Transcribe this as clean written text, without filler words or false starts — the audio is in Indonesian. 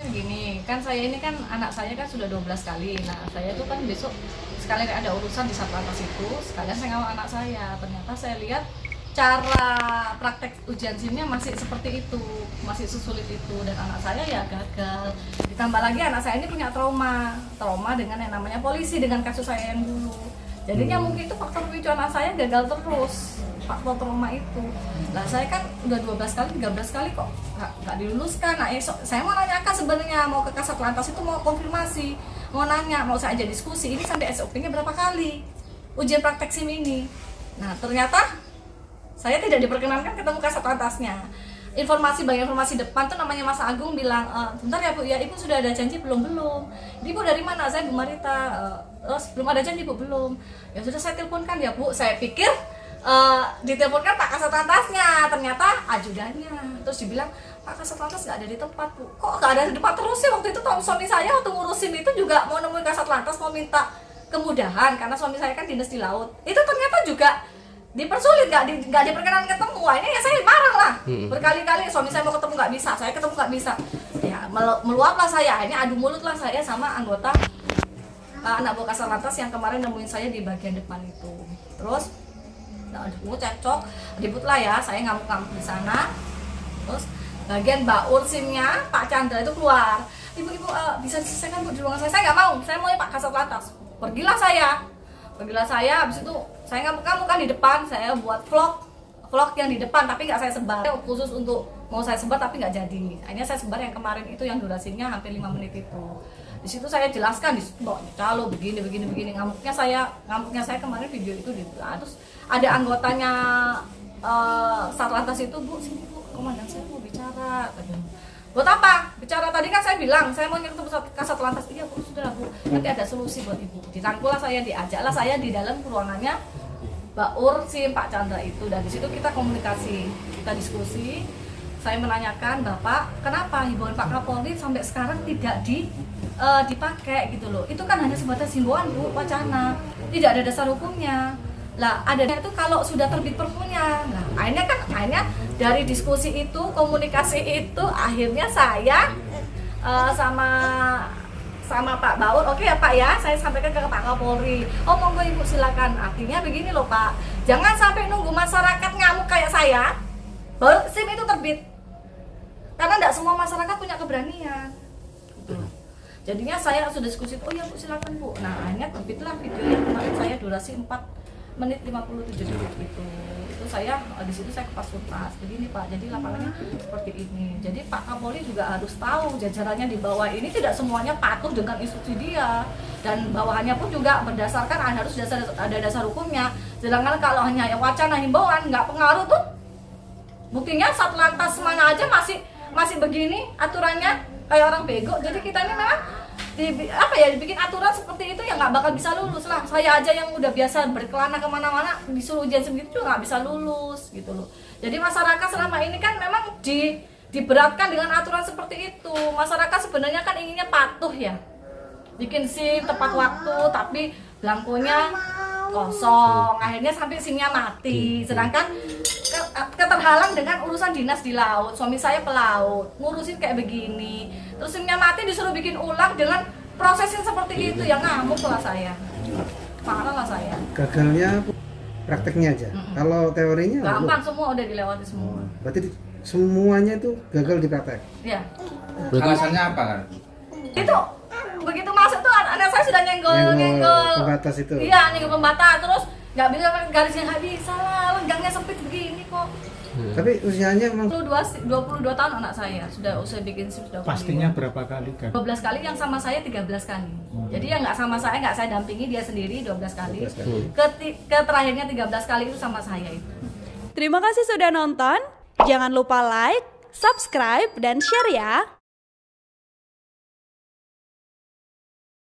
Gini, kan saya ini kan anak saya kan sudah 12 kali. Nah, saya tuh kan besok sekalian ada urusan di Satlantas itu, sekalian saya ngawal anak saya. Ternyata saya lihat cara praktek ujian SIM-nya masih seperti itu, masih sesulit itu, dan anak saya ya gagal. Ditambah lagi anak saya ini punya trauma dengan yang namanya polisi, dengan kasus saya yang dulu. Jadinya mungkin itu faktor pemicu anak saya gagal terus, faktor trauma itu. Nah, saya kan udah 12 kali, 13 kali kok nggak diluluskan. Nah, saya mau nanyakan sebenarnya, mau ke Kasat Lantas itu mau konfirmasi, mau nanya, mau saya aja diskusi, ini sampai SOP-nya berapa kali ujian praktek SIM ini. Nah, ternyata saya tidak diperkenankan ketemu Kasat Lantasnya. Banyak informasi depan tuh namanya Mas Agung bilang, bentar ya Bu, ya Ibu sudah ada janji belum? Ibu dari mana? Saya Bu Marita. Belum ada janji Bu, belum. Ya sudah, saya teleponkan ya Bu. Saya pikir diteleponkan Pak Kasat Lantasnya, ternyata ajudannya. Terus dibilang, Pak Kasat Lantas nggak ada di tempat Bu. Kok nggak ada di tempat terus sih? Waktu itu suami saya waktu ngurusin itu juga mau nemuin Kasat Lantas, mau minta kemudahan karena suami saya kan dinas di laut. Itu ternyata juga dipersulit, nggak diperkenan ketemu. Wah, ini ya saya marah lah. Berkali-kali suami saya mau ketemu nggak bisa, saya ketemu nggak bisa. Ya meluaplah saya, ini adu mulut lah saya sama anggota anak buah Kasat Lantas yang kemarin nemuin saya di bagian depan itu. Terus cekcok, ribut lah ya, saya ngamuk-ngamuk di sana. Terus bagian baur SIM-nya Pak Chandra itu keluar. Ibu bisa diselesaikan Bu di ruangan saya nggak mau, saya maunya Pak Kasat Lantas. Pergilah saya, habis itu saya ngamuk-ngamuk kan di depan, saya buat vlog yang di depan tapi nggak saya sebar, khusus untuk mau saya sebar tapi nggak jadi. Akhirnya saya sebar yang kemarin itu yang durasinya hampir 5 menit itu. Di situ saya jelaskan, kalau begini ngamuknya saya kemarin video itu terus ada anggotanya Satlantas itu, Bu sini Bu, komandan saya mau bicara. Buat apa? Bicara tadi kan saya bilang saya mau ketemu Kasat Lantas. Iya Bu, sudah Bu, nanti ada solusi buat Ibu. Dirangkullah saya, diajaklah saya di dalam ruangannya Baur SIM Pak Chandra itu, dan di situ kita komunikasi, kita diskusi. Saya menanyakan, Bapak, kenapa himbauan Pak Kapolri sampai sekarang tidak dipakai gitu loh? Itu kan hanya sebatas himbauan Bu, wacana, tidak ada dasar hukumnya. Lah adanya itu kalau sudah terbit perpunya. Nah, akhirnya dari diskusi itu, komunikasi itu, akhirnya saya sama Pak Baur, oke ya Pak ya, saya sampaikan ke Pak Kapolri. Oh monggo Ibu silakan. Artinya begini loh Pak, jangan sampai nunggu masyarakat ngamuk kayak saya baru SIM itu terbit. Karena tidak semua masyarakat punya keberanian. Jadinya saya sudah diskusi, oh ya Bu silakan Bu. Nah akhirnya terbitlah video yang kemarin saya durasi 4 menit 57 detik itu saya di situ saya kupas tuntas begini Pak, jadi lapangannya seperti ini. Jadi Pak Kapolri juga harus tahu jajarannya di bawah ini tidak semuanya patuh dengan instruksi dia, dan bawahannya pun juga berdasarkan harus ada dasar hukumnya. Sedangkan kalau hanya wacana himbauan nggak pengaruh tuh, buktinya Satlantas mana aja masih begini aturannya kayak orang bego. Jadi kita ini memang dibikin aturan seperti itu ya nggak bakal bisa lulus lah. Saya aja yang udah biasa berkelana kemana-mana disuruh ujian segitu juga nggak bisa lulus gitu loh. Jadi masyarakat selama ini kan memang diberatkan dengan aturan seperti itu. Masyarakat sebenarnya kan inginnya patuh ya, bikin SIM tepat waktu tapi belangkonya kosong, akhirnya sampai SIM-nya mati. Sedangkan keterhalang dengan urusan dinas di laut, suami saya pelaut, ngurusin kayak begini, terus SIM-nya mati disuruh bikin ulang dengan prosesnya seperti itu, ya ngamuk lah saya, marah lah saya. Gagalnya prakteknya aja. Kalau teorinya gampang, semua udah dilewati semua. Berarti semuanya itu gagal di praktek. Iya. Alasannya apa kan? Itu begitu masuk tuh anak saya sudah nyenggol pembatas itu. Iya, nyenggol pembatas, terus nggak bisa, garisnya nggak bisa lah, lenggangnya sempit begini kok. Tapi usianya memang 22 tahun anak saya, sudah usia bikin SIM sudah. Pastinya berapa kali kan? 12 kali, yang sama saya 13 kali. Jadi yang nggak sama saya, nggak saya dampingi, dia sendiri 12 kali. Terakhirnya 13 kali itu sama saya itu. Terima kasih sudah nonton. Jangan lupa like, subscribe, dan share ya.